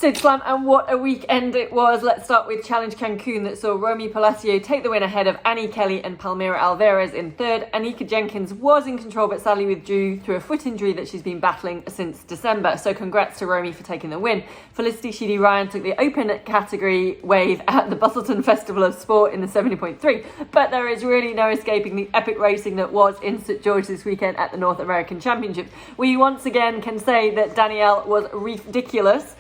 Sid Slam, and what a weekend it was. Let's start with Challenge Cancun that saw Romy Palacio take the win ahead of Annie Kelly and Palmira Alvarez in third. Anika Jenkins was in control but sadly withdrew through a foot injury that she's been battling since December. So congrats to Romy for taking the win. Felicity Sheedy-Ryan took the open category wave at the Busselton Festival of Sport in the 70.3. But there is really no escaping the epic racing that was in St. George this weekend at the North American Championships. We once again can say that Daniela was ridiculous.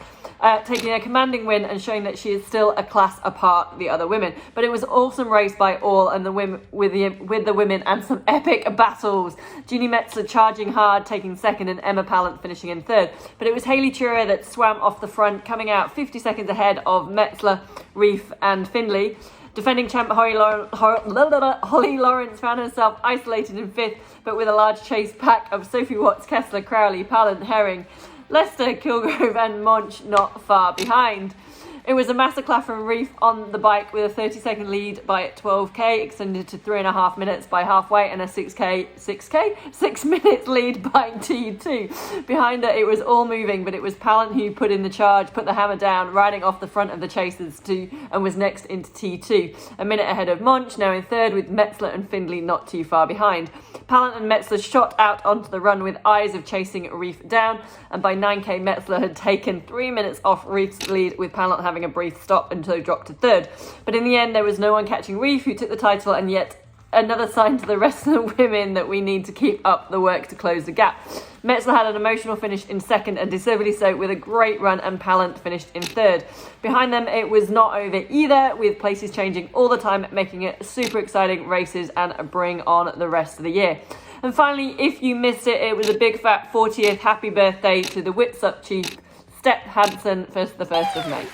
Taking a commanding win and showing that she is still a class apart the other women. But it was an awesome race by all, and the women with the women and some epic battles. Jeanni Metzler charging hard, taking second, and Emma Pallant finishing in third. But it was Hayley Turia that swam off the front, coming out 50 seconds ahead of Metzler, Reef and Findlay. Defending champ Holly Lawrence found herself isolated in fifth, but with a large chase pack of Sophie Watts, Kessler, Crowley, Pallant, Herring, Leicester, Kilgrove and Monch not far behind. It was a masterclass from Reef on the bike with a 30-second lead by 12k, extended to 3.5 minutes by halfway, and a 6 minutes lead by T2. Behind her, it was all moving, but it was Pallant who put in the charge, put the hammer down, riding off the front of the chasers too, and was next into T2. A minute ahead of Monch, now in third, with Metzler and Findlay not too far behind. Pallant and Metzler shot out onto the run with eyes of chasing Reef down, and by 9k, Metzler had taken 3 minutes off Reef's lead, with Pallant having a brief stop until he dropped to third. But in the end, there was no one catching Reef, who took the title, and yet another sign to the rest of the women that we need to keep up the work to close the gap. Metzler had an emotional finish in second, and deservedly so, with a great run, and Pallant finished in third. Behind them, it was not over either, with places changing all the time, making it super exciting races and bring on the rest of the year. And finally, if you missed it, it was a big fat 40th happy birthday to the Witsup chief, Step Hansen, for the 1st of May.